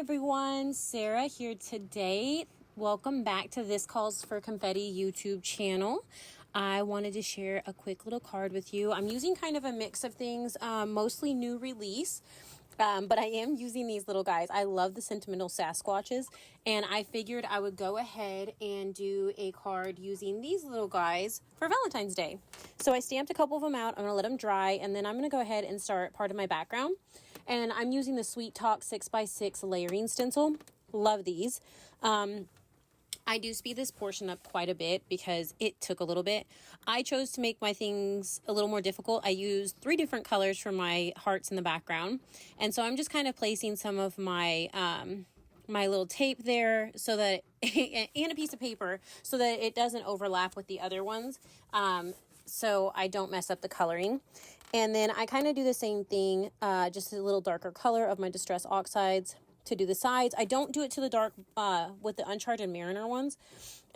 everyone, Sarah here today. Welcome back to This Calls for Confetti YouTube channel. I wanted to share a quick little card with you. I'm using kind of a mix of things, mostly new release, but I am using these little guys. I love the Sentimental Sasquatches, and I figured I would go ahead and do a card using these little guys for Valentine's Day. So I stamped a couple of them out. I'm going to let them dry, and then I'm going to go ahead and start part of my background. And I'm using the Sweet Talk 6x6 layering stencil. Love these. I do speed this portion up quite a bit because it took a little bit. I chose to make my things a little more difficult. I used 3 different colors for my hearts in the background. And so I'm just kind of placing some of my my little tape there so that, and a piece of paper so that it doesn't overlap with the other ones. So I don't mess up the coloring. And then I kind of do the same thing, just a little darker color of my Distress Oxides to do the sides. I don't do it to the dark with the Uncharted Mariner ones.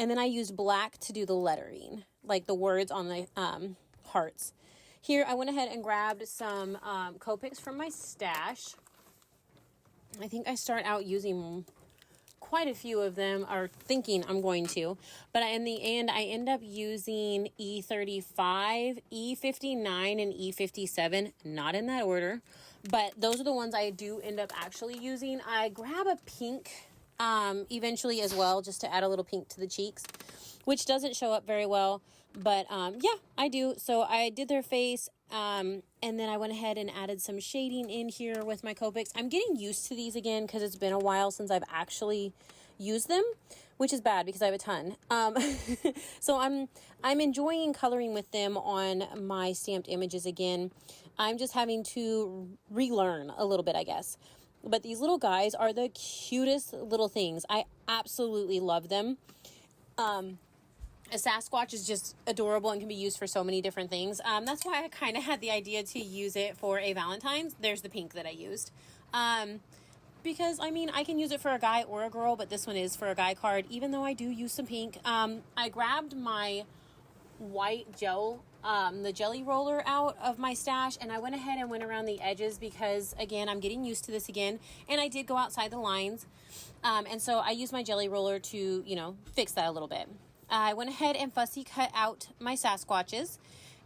And then I used black to do the lettering, like the words on the hearts. Here I went ahead and grabbed some Copics from my stash. I think I start out using quite a few of them, or thinking I'm going to, but in the end I end up using E35, E59, and E57, not in that order, but those are the ones I do end up actually using. I grab a pink eventually as well, just to add a little pink to the cheeks, which doesn't show up very well, but yeah, I do. So I did their face, and then I went ahead and added some shading in here with my Copics. I'm getting used to these again because it's been a while since I've actually used them, which is bad because I have a ton. So I'm enjoying coloring with them on my stamped images again. I'm just having to relearn a little bit, I guess. But these little guys are the cutest little things. I absolutely love them. A Sasquatch is just adorable and can be used for so many different things. That's why I kind of had the idea to use it for a Valentine's. There's the pink that I used. Because, I mean, I can use it for a guy or a girl, but this one is for a guy card, even though I do use some pink. I grabbed my white gel, the jelly roller out of my stash, and I went ahead and went around the edges because, again, I'm getting used to this again, and I did go outside the lines. And so I used my jelly roller to, you know, fix that a little bit. I went ahead and fussy cut out my Sasquatches,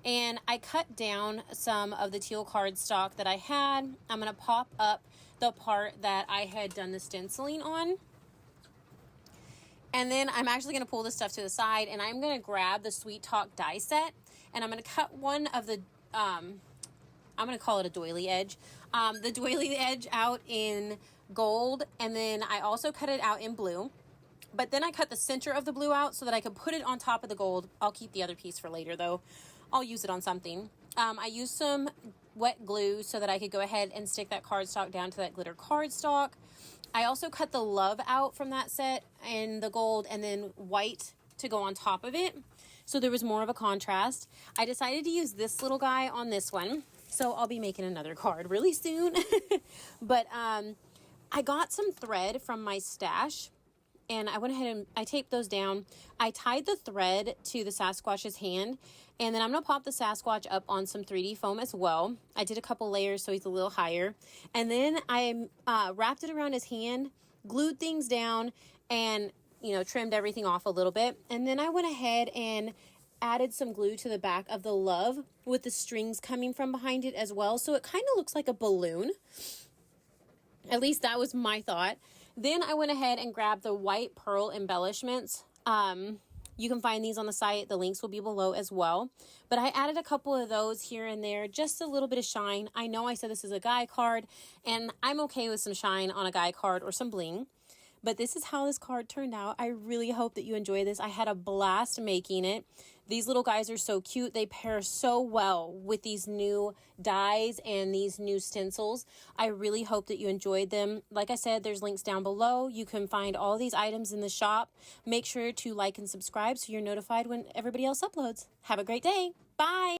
and I cut down some of the teal cardstock that I had. I'm going to pop up the part that I had done the stenciling on. And then I'm actually going to pull this stuff to the side, and I'm going to grab the Sweet Talk die set, and I'm going to cut one of the, I'm going to call it a doily edge, the doily edge out in gold, and then I also cut it out in blue. But then I cut the center of the blue out so that I could put it on top of the gold. I'll keep the other piece for later, though. I'll use it on something. I used some wet glue so that I could go ahead and stick that cardstock down to that glitter cardstock. I also cut the love out from that set in the gold and then white to go on top of it. So there was more of a contrast. I decided to use this little guy on this one. So I'll be making another card really soon. But I got some thread from my stash, and I went ahead and I taped those down. I tied the thread to the Sasquatch's hand, and then I'm going to pop the Sasquatch up on some 3D foam as well. I did a couple layers so he's a little higher. And then I wrapped it around his hand, glued things down, and, you know, trimmed everything off a little bit. And then I went ahead and added some glue to the back of the love with the strings coming from behind it as well. So it kind of looks like a balloon. At least that was my thought. Then I went ahead and grabbed the white pearl embellishments. You can find these on the site. The links will be below as well. But I added a couple of those here and there, just a little bit of shine. I know I said this is a guy card, and I'm okay with some shine on a guy card or some bling. But this is how this card turned out. I really hope that you enjoy this. I had a blast making it. These little guys are so cute. They pair so well with these new dies and these new stencils. I really hope that you enjoyed them. Like I said, there's links down below. You can find all these items in the shop. Make sure to like and subscribe so you're notified when everybody else uploads. Have a great day. Bye.